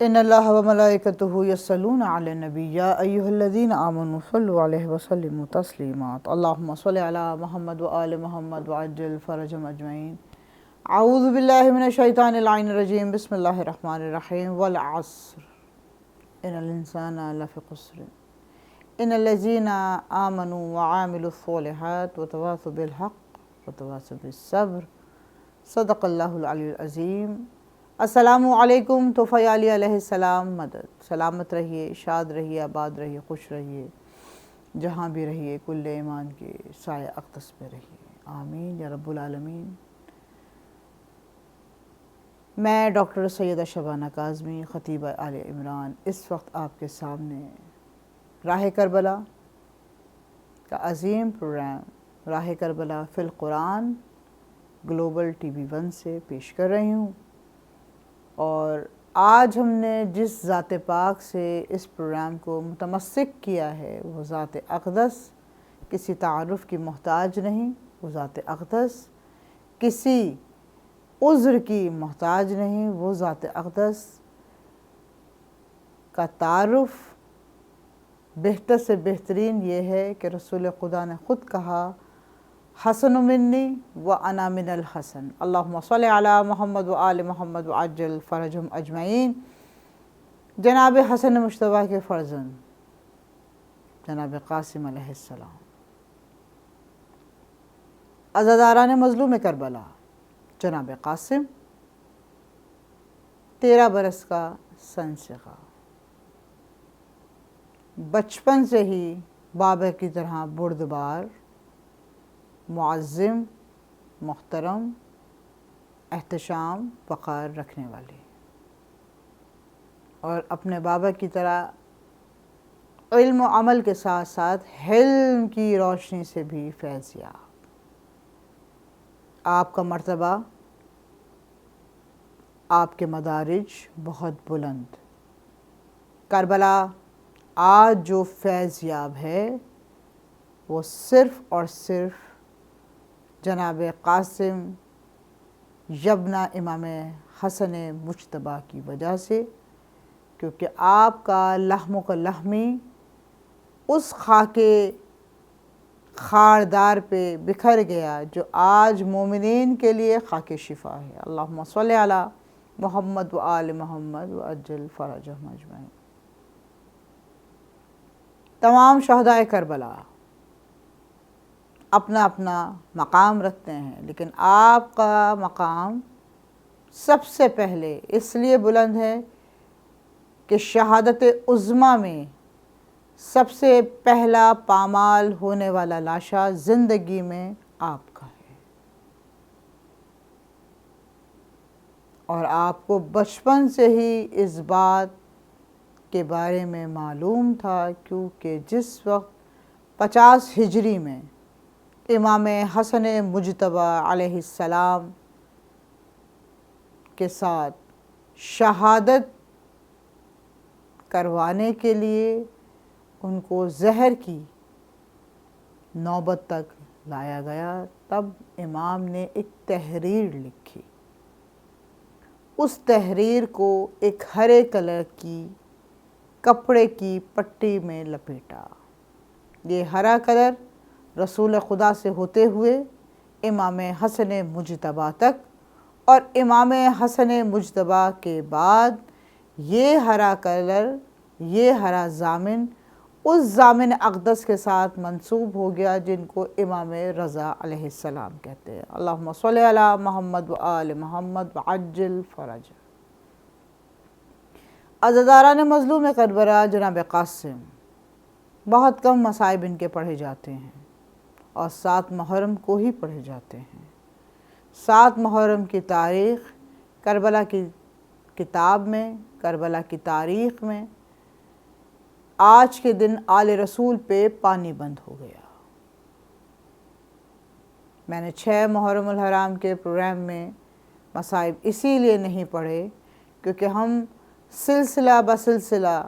ان اللہ و ملائکتہ یصلون علی النبی یا ایھا الذین آمنوا صلوا علیہ وسلموا تسلیما اللہم صل علی محمد و آل محمد وعجل فرجهم اجمعین۔ اعوذ باللہ من الشیطان اللعین الرجیم، بسم اللہ الرحمن الرحیم۔ والعصر ان الانسان لفی خسر ان الذین آمنوا وعملوا الصالحات وتواصوا بالحق وتواصوا بالصبر، صدق اللہ العلی العظیم۔ السلام علیکم۔ تحفہ علی علیہ السلام مدد۔ سلامت رہیے، شاد رہیے، آباد رہیے، خوش رہیے، جہاں بھی رہیے کل ایمان کے سایہ اقدس پہ رہیے، آمین یا رب العالمین۔ میں ڈاکٹر سیدہ شبانہ کاظمی، خطیبہ آل عمران، اس وقت آپ کے سامنے راہ کربلا کا عظیم پروگرام راہ کربلا فی القرآن گلوبل ٹی وی 1 سے پیش کر رہی ہوں، اور آج ہم نے جس ذات پاک سے اس پروگرام کو متمسک کیا ہے وہ ذات اقدس کسی تعارف کی محتاج نہیں، وہ ذات اقدس کسی عذر کی محتاج نہیں، وہ ذات اقدس کا تعارف بہتر سے بہترین یہ ہے کہ رسول خدا نے خود کہا، حسن منی و انا من الحسن، اللہم صل علی محمد و آل محمد وعجل فرجهم اجمعین۔ جناب حسن مجتبیٰ کے فرزند جناب قاسم علیہ السلام، عزاداران مظلوم کربلا جناب قاسم، 13 برس کا سنسخہ، بچپن سے ہی بابا کی طرح بردبار، معظم، محترم، احتشام، وقار رکھنے والے، اور اپنے بابا کی طرح علم و عمل کے ساتھ ساتھ حلم کی روشنی سے بھی فیض یاب۔ آپ کا مرتبہ، آپ کے مدارج بہت بلند۔ کربلا آج جو فیض یاب ہے وہ صرف اور صرف جناب قاسم یبن امام حسن مجتبیٰ کی وجہ سے، کیونکہ آپ کا لحم کا لحمی اس خاک خاردار پہ بکھر گیا جو آج مومنین کے لیے خاک شفا ہے۔ اللہم صل علی محمد و آل محمد وعجل فرجهم اجمعین۔ تمام شہدائے کربلا اپنا اپنا مقام رکھتے ہیں، لیکن آپ کا مقام سب سے پہلے اس لیے بلند ہے کہ شہادت عظمیٰ میں سب سے پہلا پامال ہونے والا لاشا زندگی میں آپ کا ہے، اور آپ کو بچپن سے ہی اس بات کے بارے میں معلوم تھا، کیونکہ جس وقت 50 ہجری میں امام حسن مجتبیٰ علیہ السلام کے ساتھ شہادت کروانے کے لیے ان کو زہر کی نوبت تک لایا گیا، تب امام نے ایک تحریر لکھی۔ اس تحریر کو ایک ہرے کلر کی کپڑے کی پٹی میں لپیٹا۔ یہ ہرا کلر رسول خدا سے ہوتے ہوئے امام حسن مجتبیٰ تک، اور امام حسن مجتبیٰ کے بعد یہ ہرا کلر، یہ ہرا ضامن اس ضامن اقدس کے ساتھ منسوب ہو گیا جن کو امام رضا علیہ السلام کہتے ہیں۔ اللہم صل علی محمد و آل محمد وعجل فرج۔ عزاداران مظلوم کربلا جناب قاسم، بہت کم مصائب ان کے پڑھے جاتے ہیں، اور 7 محرم کو ہی پڑھے جاتے ہیں۔ 7 محرم کی تاریخ کربلا کی کتاب میں، کربلا کی تاریخ میں آج کے دن آل رسول پہ پانی بند ہو گیا۔ میں نے 6 محرم الحرام کے پروگرام میں مصائب اسی لیے نہیں پڑھے کیونکہ ہم سلسلہ بسلسلہ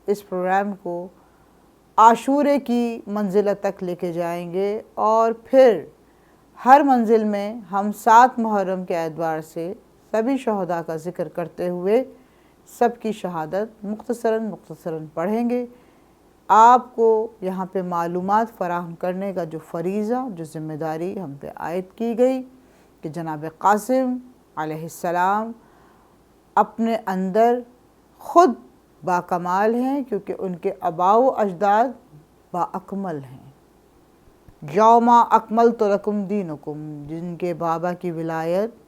اس پروگرام کو عاشورے کی منزلت تک لے کے جائیں گے، اور پھر ہر منزل میں ہم 7 محرم کے اعتبار سے سبھی شہداء کا ذکر کرتے ہوئے سب کی شہادت مختصراً پڑھیں گے۔ آپ کو یہاں پہ معلومات فراہم کرنے کا جو فریضہ، جو ذمہ داری ہم پہ عائد کی گئی کہ جناب قاسم علیہ السلام اپنے اندر خود باکمال ہیں، کیونکہ ان کے آباء و اجداد بااکمل ہیں۔ یوم اکملت لکم دینکم، جن کے بابا کی ولایت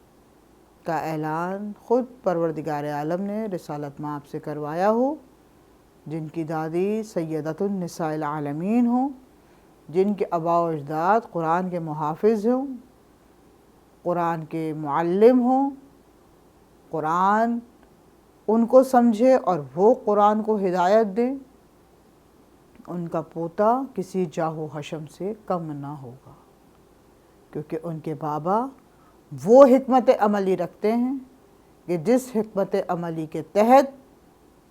کا اعلان خود پروردگار عالم نے رسالت مآب سے کروایا ہو، جن کی دادی سیدۃ النساء العالمین ہوں، جن کے آباء و اجداد قرآن کے محافظ ہوں، قرآن کے معلم ہوں، قرآن ان کو سمجھے اور وہ قرآن کو ہدایت دیں، ان کا پوتا کسی جاہ و حشم سے کم نہ ہوگا، کیونکہ ان کے بابا وہ حکمت عملی رکھتے ہیں کہ جس حکمت عملی کے تحت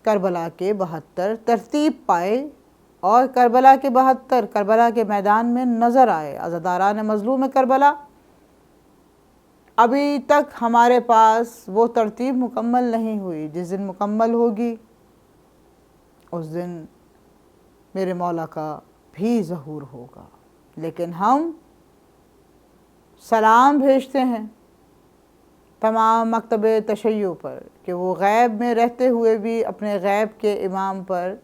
کربلا کے 72 ترتیب پائے اور کربلا کے 72 کربلا کے میدان میں نظر آئے۔ عزاداران مظلوم کربلا، ابھی تک ہمارے پاس وہ ترتیب مکمل نہیں ہوئی، جس دن مکمل ہوگی اس دن میرے مولا کا بھی ظہور ہوگا۔ لیکن ہم سلام بھیجتے ہیں تمام مکتب تشیع پر کہ وہ غیب میں رہتے ہوئے بھی اپنے غیب کے امام پر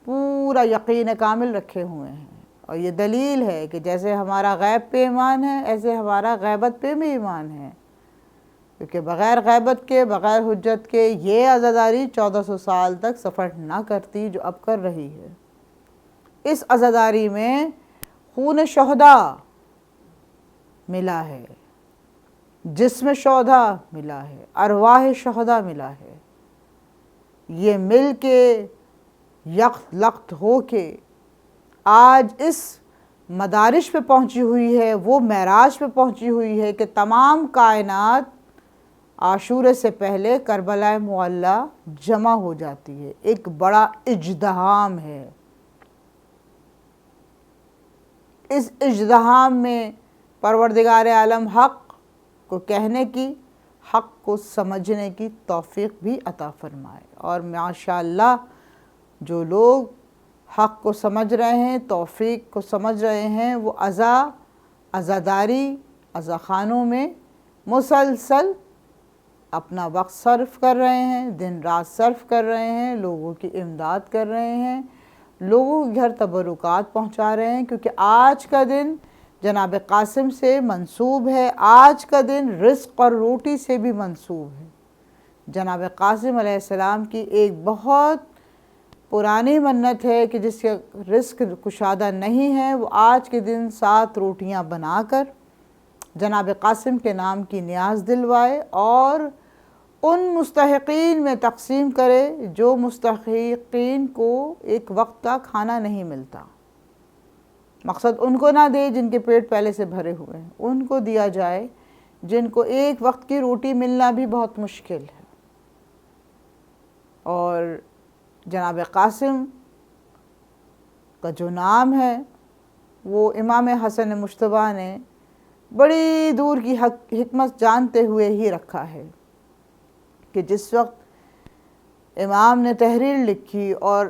پورا یقین کامل رکھے ہوئے ہیں، اور یہ دلیل ہے کہ جیسے ہمارا غیب پہ ایمان ہے ایسے ہمارا غیبت پہ بھی ایمان ہے، کیونکہ بغیر غیبت کے، بغیر حجت کے یہ عزاداری 1400 سال تک سفر نہ کرتی جو اب کر رہی ہے۔ اس عزاداری میں خون شہداء ملا ہے، جسم شہداء ملا ہے، ارواح شہداء ملا ہے۔ یہ مل کے یکت لخت ہو کے آج اس مدارج پہ پہنچی ہوئی ہے، وہ معراج پہ پہنچی ہوئی ہے کہ تمام کائنات عاشور سے پہلے کربلا معلیٰ جمع ہو جاتی ہے۔ ایک بڑا اجتحام ہے۔ اس اجتحام میں پروردگار عالم حق کو کہنے کی، حق کو سمجھنے کی توفیق بھی عطا فرمائے، اور ماشاءاللہ جو لوگ حق کو سمجھ رہے ہیں، توفیق کو سمجھ رہے ہیں، وہ عزاداری عزاخانوں میں مسلسل اپنا وقت صرف کر رہے ہیں، دن رات صرف کر رہے ہیں، لوگوں کی امداد کر رہے ہیں، لوگوں کے گھر تبرکات پہنچا رہے ہیں، کیونکہ آج کا دن جناب قاسم سے منسوب ہے، آج کا دن رزق اور روٹی سے بھی منسوب ہے۔ جناب قاسم علیہ السلام کی ایک بہت پرانی منت ہے کہ جس کے رزق کشادہ نہیں ہے، وہ آج کے دن 7 روٹیاں بنا کر جناب قاسم کے نام کی نیاز دلوائے اور ان مستحقین میں تقسیم کرے جو مستحقین کو ایک وقت کا کھانا نہیں ملتا۔ مقصد ان کو نہ دے جن کے پیٹ پہلے سے بھرے ہوئے ہیں، ان کو دیا جائے جن کو ایک وقت کی روٹی ملنا بھی بہت مشکل ہے۔ اور جناب قاسم کا جو نام ہے وہ امام حسن مجتبیٰ نے بڑی دور کی حکمت جانتے ہوئے ہی رکھا ہے کہ جس وقت امام نے تحریر لکھی اور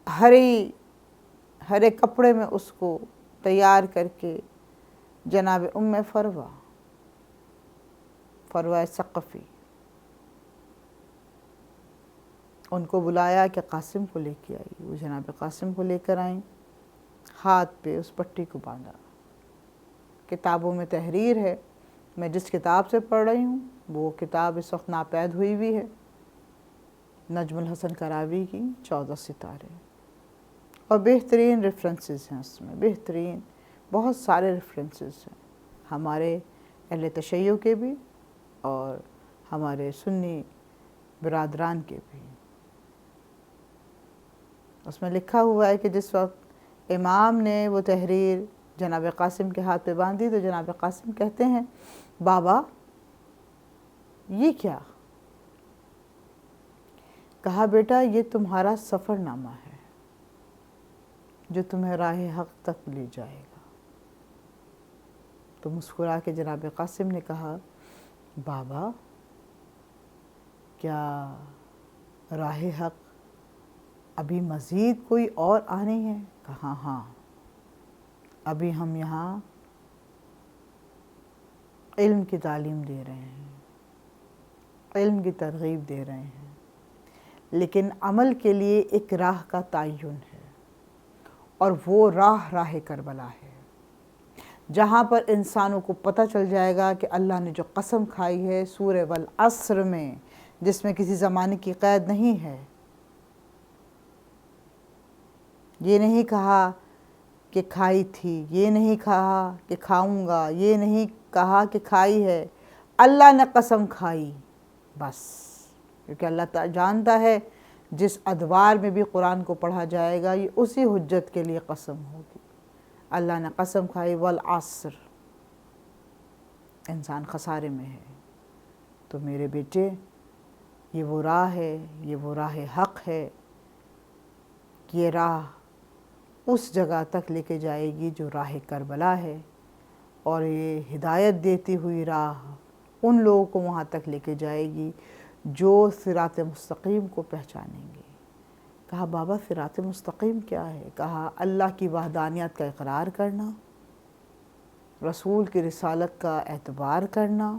ہرے کپڑے میں اس کو تیار کر کے جناب فروہ ثقفی ان کو بلایا کہ قاسم کو لے کے آئی، وہ جناب قاسم کو لے کر آئیں، ہاتھ پہ اس پٹی کو باندھا۔ کتابوں میں تحریر ہے، میں جس کتاب سے پڑھ رہی ہوں وہ کتاب اس وقت ناپید ہوئی ہوئی ہے، نجم الحسن کراوی کی 14 ستارے، اور بہترین ریفرنسز ہیں اس میں، بہترین بہت سارے ریفرنسز ہیں ہمارے اہل تشیع کے بھی اور ہمارے سنی برادران کے بھی۔ اس میں لکھا ہوا ہے کہ جس وقت امام نے وہ تحریر جناب قاسم کے ہاتھ پہ باندھی تو جناب قاسم کہتے ہیں، بابا یہ کیا؟ کہا بیٹا یہ تمہارا سفر نامہ ہے جو تمہیں راہ حق تک لے جائے گا۔ تو مسکرا کے جناب قاسم نے کہا، بابا کیا راہ حق ابھی مزید کوئی اور آنی ہے؟ کہا ہاں، ابھی ہم یہاں علم کی تعلیم دے رہے ہیں، علم کی ترغیب دے رہے ہیں، لیکن عمل کے لیے ایک راہ کا تعین ہے، اور وہ راہ کربلا ہے، جہاں پر انسانوں کو پتہ چل جائے گا کہ اللہ نے جو قسم کھائی ہے سورہ والعصر میں، جس میں کسی زمانے کی قید نہیں ہے، یہ نہیں کہا کہ کھائی تھی، یہ نہیں کہا کہ کھاؤں گا، یہ نہیں کہا کہ کھائی ہے، اللہ نے قسم کھائی بس، کیونکہ اللہ تعالیٰ جانتا ہے جس ادوار میں بھی قرآن کو پڑھا جائے گا یہ اسی حجت کے لیے قسم ہوگی۔ اللہ نے قسم کھائی والعصر، انسان خسارے میں ہے۔ تو میرے بیٹے، یہ وہ راہ ہے، یہ وہ راہ حق ہے، یہ راہ اس جگہ تک لے کے جائے گی جو راہ کربلا ہے، اور یہ ہدایت دیتی ہوئی راہ ان لوگوں کو وہاں تک لے کے جائے گی جو صراط مستقیم کو پہچانیں گے۔ کہا بابا صراط مستقیم کیا ہے؟ کہا اللہ کی وحدانیت کا اقرار کرنا، رسول کی رسالت کا اعتبار کرنا،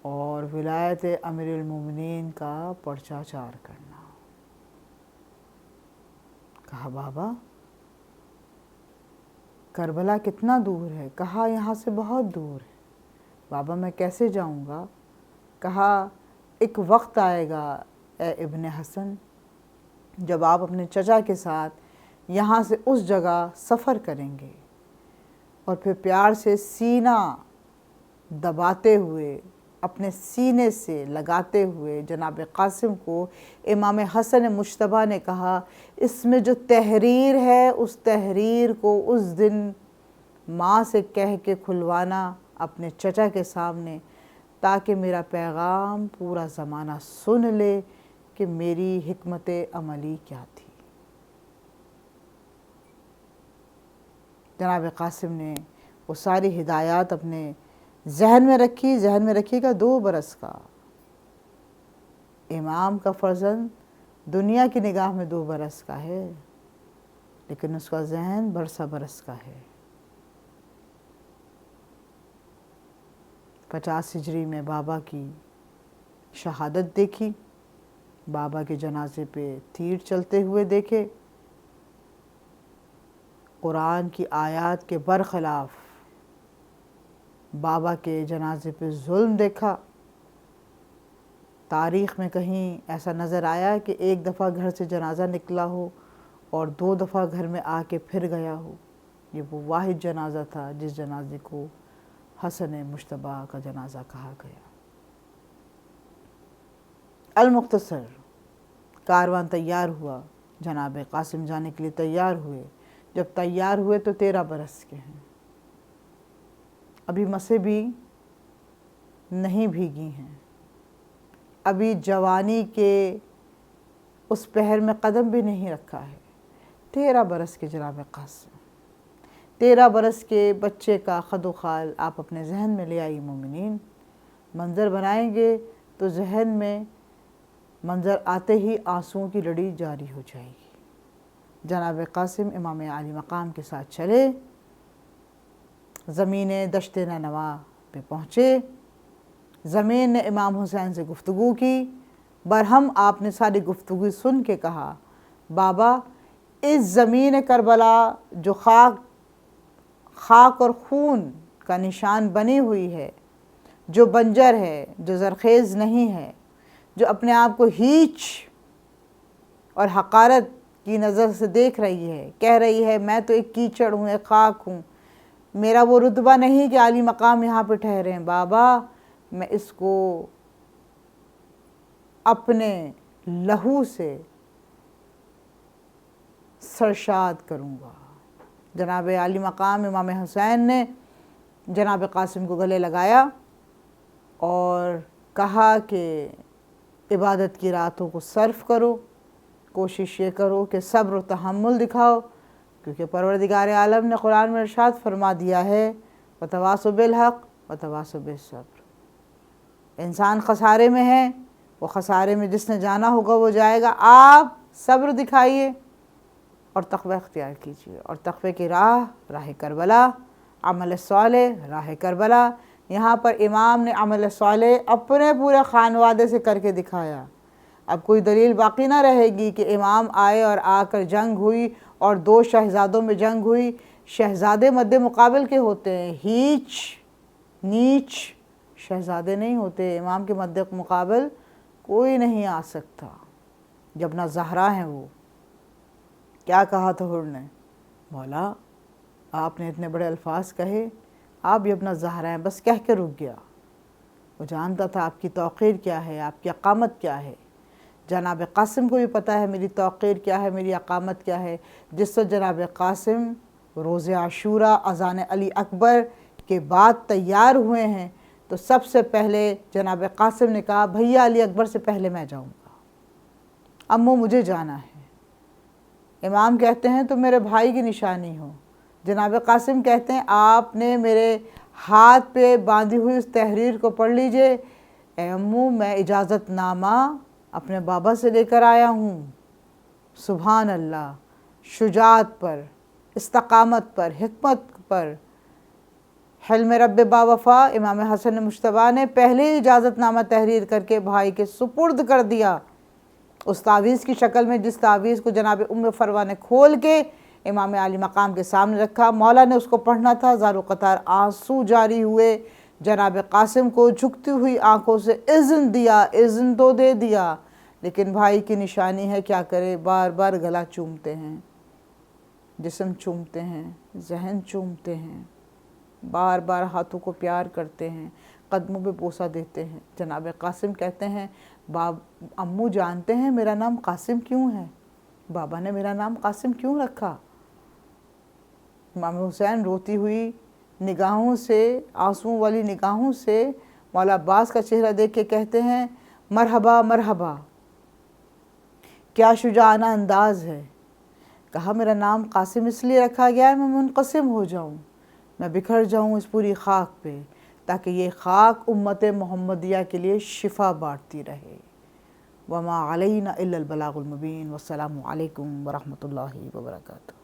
اور ولایت امیر المومنین کا پرچہ چار کرنا۔ کہا بابا کربلا کتنا دور ہے؟ کہا یہاں سے بہت دور ہے۔ بابا میں کیسے جاؤں گا؟ کہا ایک وقت آئے گا اے ابن حسن جب آپ اپنے چچا کے ساتھ یہاں سے اس جگہ سفر کریں گے، اور پھر پیار سے سینہ دباتے ہوئے، اپنے سینے سے لگاتے ہوئے جناب قاسم کو امام حسن مجتبیٰ نے کہا اس میں جو تحریر ہے اس تحریر کو اس دن ماں سے کہہ کے کھلوانا اپنے چچا کے سامنے، تاکہ میرا پیغام پورا زمانہ سن لے کہ میری حکمت عملی کیا تھی۔ جناب قاسم نے وہ ساری ہدایات اپنے ذہن میں رکھی، ذہن میں رکھیے گا 2 برس کا۔ امام کا فرزند دنیا کی نگاہ میں 2 برس کا ہے، لیکن اس کا ذہن برسہ برس کا ہے۔ 50 ہجری میں بابا کی شہادت دیکھی، بابا کے جنازے پہ تیر چلتے ہوئے دیکھے، قرآن کی آیات کے برخلاف بابا کے جنازے پہ ظلم دیکھا۔ تاریخ میں کہیں ایسا نظر آیا کہ 1 دفعہ گھر سے جنازہ نکلا ہو اور 2 دفعہ گھر میں آ کے پھر گیا ہو؟ یہ وہ واحد جنازہ تھا جس جنازے کو حسن مجتبیٰ کا جنازہ کہا گیا۔ المختصر کاروان تیار ہوا، جناب قاسم جانے کے لیے تیار ہوئے۔ جب تیار ہوئے تو 13 برس کے ہیں، ابھی مسیں بھی نہیں بھیگی ہیں، ابھی جوانی کے اس پہر میں قدم بھی نہیں رکھا ہے۔ 13 برس کے جناب قاسم، 13 برس کے بچے کا خد و خال آپ اپنے ذہن میں لے آئی مومنین۔ منظر بنائیں گے تو ذہن میں منظر آتے ہی آنسوؤں کی لڑی جاری ہو جائے گی۔ جناب قاسم امام عالی مقام کے ساتھ چلے، زمین دشت نینوا پہ پہنچے، زمین نے امام حسین سے گفتگو کی۔ برہم آپ نے ساری گفتگو سن کے کہا بابا اس زمین کربلا جو خاک اور خون کا نشان بنی ہوئی ہے، جو بنجر ہے، جو زرخیز نہیں ہے، جو اپنے آپ کو ہیچ اور حقارت کی نظر سے دیکھ رہی ہے، کہہ رہی ہے میں تو ایک کیچڑ ہوں، ایک خاک ہوں، میرا وہ رتبہ نہیں کہ عالی مقام یہاں پہ ٹھہرے ہیں، بابا میں اس کو اپنے لہو سے سرشاد کروں گا۔ جناب عالی مقام امام حسین نے جناب قاسم کو گلے لگایا اور کہا کہ عبادت کی راتوں کو صرف کرو، کوشش یہ کرو کہ صبر و تحمل دکھاؤ، کیونکہ پروردگار عالم نے قرآن میں ارشاد فرما دیا ہے وَتَوَاصَوْا بِالْحَقِّ وَتَوَاصَوْا بِالصَّبْرِ۔ انسان خسارے میں ہے وہ خسارے میں جس نے جانا ہوگا وہ جائے گا۔ آپ صبر دکھائیے اور تقوی اختیار کیجیے، اور تقوی کی راہ کربلا، عمل صالح راہ کربلا۔ یہاں پر امام نے عمل صالح اپنے پورے خانوادے سے کر کے دکھایا۔ اب کوئی دلیل باقی نہ رہے گی کہ امام آئے اور آ کر جنگ ہوئی اور 2 شہزادوں میں جنگ ہوئی۔ شہزادے مد مقابل کے ہوتے ہیں، ہیچ نیچ شہزادے نہیں ہوتے۔ امام کے مد مقابل کوئی نہیں آ سکتا۔ جب نہ زہرا ہیں وہ، کیا کہا تھا حر نے؟ مولا آپ نے اتنے بڑے الفاظ کہے، آپ بھی اپنا زہرا ہیں، بس کہہ کے رک گیا۔ وہ جانتا تھا آپ کی توقیر کیا ہے، آپ کی اقامت کیا ہے۔ جناب قاسم کو بھی پتہ ہے میری توقیر کیا ہے، میری اقامت کیا ہے۔ جس وقت جناب قاسم روز عاشوراء اذان علی اکبر کے بعد تیار ہوئے ہیں تو سب سے پہلے جناب قاسم نے کہا بھیا علی اکبر سے پہلے میں جاؤں گا، امو مجھے جانا ہے۔ امام کہتے ہیں تم میرے بھائی کی نشانی ہو۔ جناب قاسم کہتے ہیں آپ نے میرے ہاتھ پہ باندھی ہوئی اس تحریر کو پڑھ لیجئے، اے امو میں اجازت نامہ اپنے بابا سے لے کر آیا ہوں۔ سبحان اللہ، شجاعت پر، استقامت پر، حکمت پر، حلم رب با وفا امام حسن مجتبیٰ نے پہلے ہی اجازت نامہ تحریر کر کے بھائی کے سپرد کر دیا، اس تعویذ کی شکل میں جس تعویذ کو جناب ام فروہ نے کھول کے امام عالی مقام کے سامنے رکھا۔ مولا نے اس کو پڑھنا تھا، زار و قطار آنسو جاری ہوئے۔ جناب قاسم کو جھکتی ہوئی آنکھوں سے اذن دیا، اذن تو دے دیا، لیکن بھائی کی نشانی ہے، کیا کرے، بار بار گلا چومتے ہیں، جسم چومتے ہیں، ذہن چومتے ہیں، بار بار ہاتھوں کو پیار کرتے ہیں، قدموں پہ بوسہ دیتے ہیں۔ جناب قاسم کہتے ہیں امو جانتے ہیں میرا نام قاسم کیوں ہے؟ بابا نے میرا نام قاسم کیوں رکھا؟ امام حسین روتی ہوئی نگاہوں سے، آنسوؤں والی نگاہوں سے مولا عباس کا چہرہ دیکھ کے کہتے ہیں مرحبا مرحبا، کیا شجاعانہ انداز ہے۔ کہا میرا نام قاسم اس لیے رکھا گیا ہے میں منقسم ہو جاؤں، میں بکھر جاؤں اس پوری خاک پہ، تاکہ یہ خاک امت محمدیہ کے لیے شفا بانٹتی رہے۔ وما علینا الا البلاغ المبین۔ والسلام علیکم ورحمۃ اللہ وبرکاتہ۔